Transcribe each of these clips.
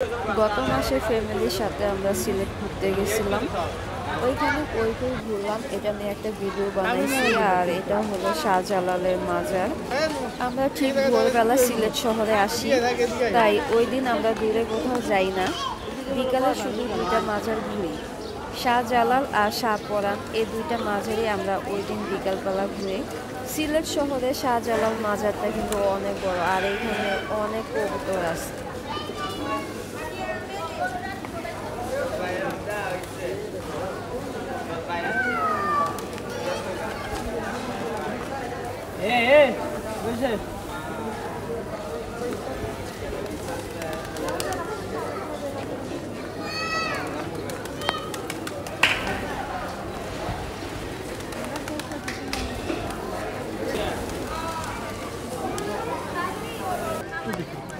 গত মাসে ফ্যামিলির সাথে আমরা সিলেট ঘুরতে গেছিলাম। ওইখানে কই কই ঘুরলাম এটা নিয়ে একটা ভিডিও বানাইছি। আর এটা হলো শাহজালালের মাজার। আমরা ঠিক ভোরবেলা সিলেট শহরে আসি, তাই ওই দিন আমরা দূরে কোথাও যাই না। বিকালে শুধু দুইটা মাজার ঘুরি, শাহজালাল আর শাহপরান, এই দুইটা মাজারই আমরা ওই দিন বিকালবেলা ঘুরি। সিলেট শহরে শাহজালাল মাজারটা কিন্তু অনেক বড়, আর এইখানে অনেক কবুতর আছে।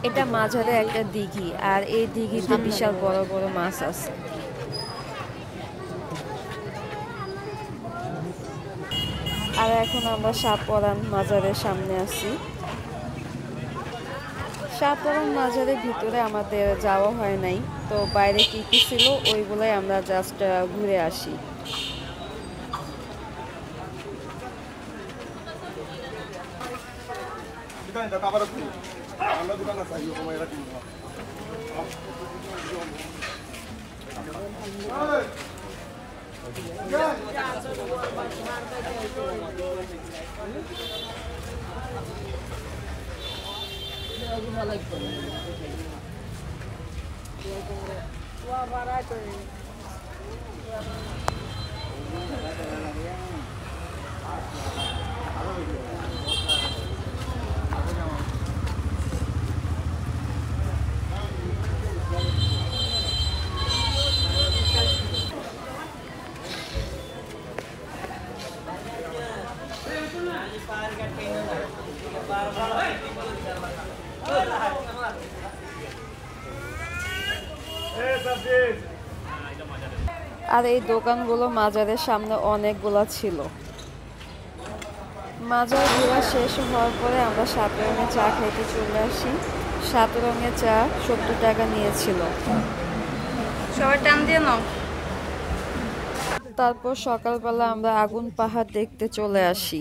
এটা মাঝারে একটা দিঘি, আর এই দিঘিতে বিশাল বড় বড় মাছ আছে। আর এখন আমরা শাহপরান মাজারের সামনে আছি। শাহপরান মাজারের ভিতরে আমাদের যাওয়া হয় নাই, তো বাইরে কি কি ছিল ওইগুলাই আমরা জাস্ট ঘুরে আসি। আর এই দোকানগুলো মাজারের সামনে অনেকগুলো ছিল। মাজার ঘোরা শেষ হওয়ার পরে আমরা 7 রঙের চা খাইতে চলে আসি। 7 রঙের চা 70 টাকা নিয়েছিল। সবাই টান দিয়ে নাও। তারপর সকালবেলা আমরা আগুন পাহাড় দেখতে চলে আসি।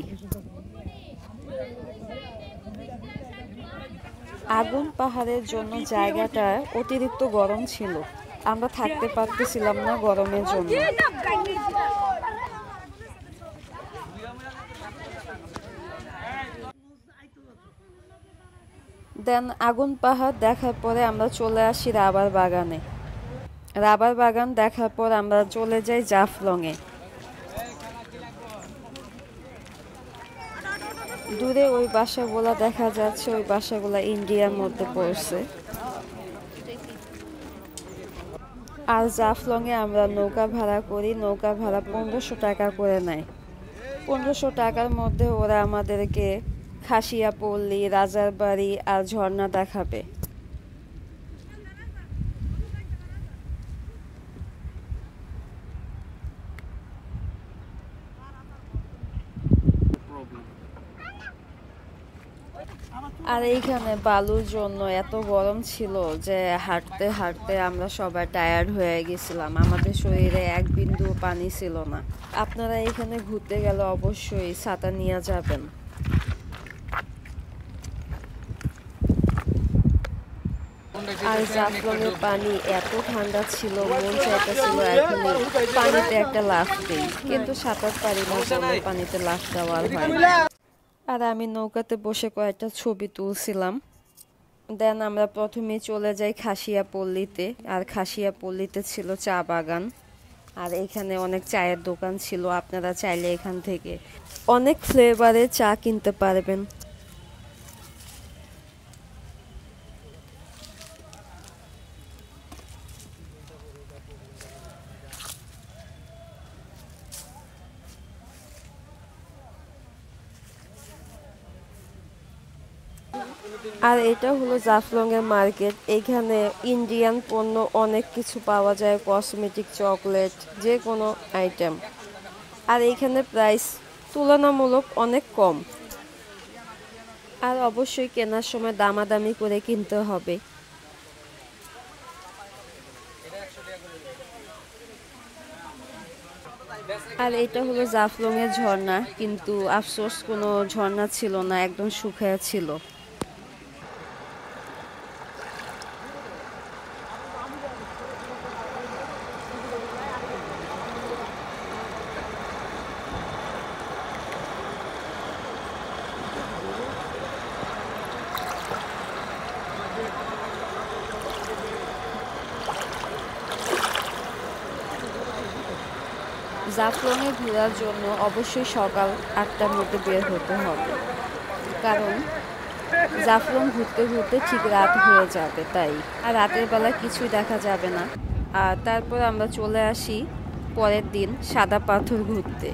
আগুন পাহাড়ের জন্য জায়গাটা অতিরিক্ত গরম ছিল, আমরা থাকতে পারতেছিলাম না গরমের জন্য। দেন আগুন পাহাড় দেখার পরে আমরা চলে আসি রাবার বাগানে। রাবার বাগান দেখার পর আমরা চলে যাই জাফলংয়ে। দূরে ওই বাসাগুলা দেখা যাচ্ছে, ওই বাসাগুলা ইন্ডিয়ার মধ্যে পড়ছে। আর জাফলংয়ে আমরা নৌকা ভাড়া করি, নৌকা ভাড়া 1500 টাকা করে নেয়। 1500 টাকার মধ্যে ওরা আমাদেরকে খাসিয়াপল্লী, রাজারবাড়ি আর ঝর্ণা দেখাবে। আর এইখানে বালুর জন্য এত গরম ছিল যে হাঁটতে হাঁটতে আমরা সবাই টায়ার্ড হয়ে গেছিলাম, আমাদের শরীরে এক বিন্দু পানি ছিল না। আপনারা এখানে ঘুরতে গেলে অবশ্যই ছাতা নিয়ে যাবেন। আর জাফলংয়ের পানি এত ঠান্ডা ছিল, মন চাইতেছিল এখনই পানিতে একটা লাফ দিই, কিন্তু সাঁতার পারি না বলে পানিতে লাফ দেওয়ার হয়। আর আমি নৌকাতে বসে কয়েকটা ছবি তুলছিলাম। দেন আমরা প্রথমে চলে যাই খাসিয়াপল্লীতে, আর খাসিয়াপল্লীতে ছিল চা বাগান। আর এখানে অনেক চায়ের দোকান ছিল, আপনারা চাইলে এখান থেকে অনেক ফ্লেভারের চা কিনতে পারবেন। আর এটা হলো জাফলংয়ের মার্কেট। এখানে ইন্ডিয়ান পণ্য অনেক কিছু পাওয়া যায়, কসমেটিক, চকলেট, যে কোনো আইটেম। আর এখানে প্রাইস তুলনামূলক অনেক কম। আর অবশ্যই কেনার সময় দামাদামি করে কিনতে হবে। আর এটা হলো জাফলং এর ঝর্ণা, কিন্তু আফসোস কোনো ঝর্ণা ছিল না, একদম শুকায়া ছিল। জাফলংয়ে ঘোরার জন্য অবশ্যই সকাল 8টার মধ্যে বের হতে হবে, কারণ জাফলং ঘুরতে ঘুরতে ঠিক রাত হয়ে যাবে, তাই আর রাতের বেলা কিছুই দেখা যাবে না। আর তারপর আমরা চলে আসি পরের দিন সাদা পাথর ঘুরতে।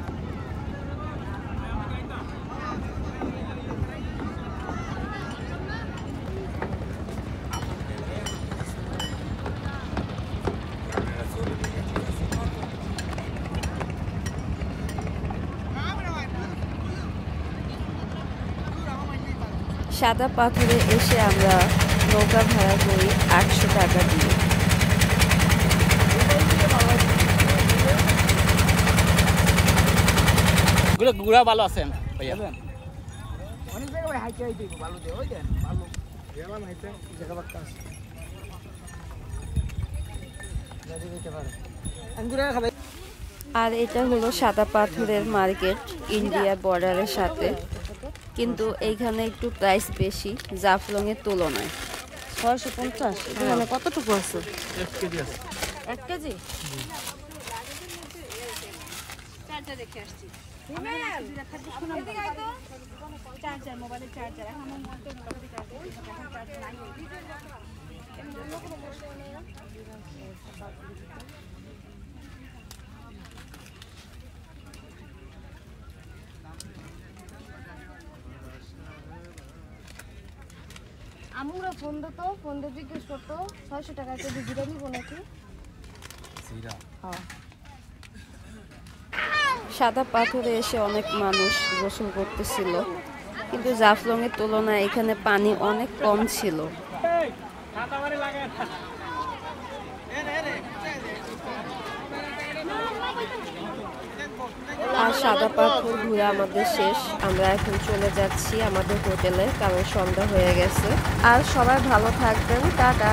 সাদা পাথরে এসে আমরা নৌকা ভাড়া করি 800 টাকা দিয়ে। ঘুরা ভালো আছেন ভাইয়া? অনেক জায়গায় হাইটে হাইটে ভালো দেয়, ওই দেন ভালো গেলাম হাইটে জায়গা বাক্কা আছে গাড়ি দিতে পারে আঙ্গুরা খাবে। আর এটা হলো সাদা পাথরের মার্কেট ইন্ডিয়া বর্ডারের সাথে, কিন্তু এইখানে একটু প্রাইস বেশি জাফলং এর তুলনায়। 650 এখানে কতটুকু আছে? 1 কেজি আছে। 1 কেজি? চার্জার রেখে আসছি। চার্জার, মোবাইলের চার্জার এখন আমার মোবাইলে চার্জার নাই। আমরা ফোন দিতো, ফোন দিয়ে জিজ্ঞেস করতো 600 টাকা কেজি জিরা নিবো নাকি। সাদা পাথরে এসে অনেক মানুষ গোসল করতেছিল, কিন্তু জাফলং এর তুলনায় এখানে পানি অনেক কম ছিল। আর সাদা পাথর ঘুরে আমাদের শেষ, আমরা এখন চলে যাচ্ছি আমাদের হোটেলে, কারণ সন্ধ্যা হয়ে গেছে। আর সবাই ভালো থাকবেন, টাটা।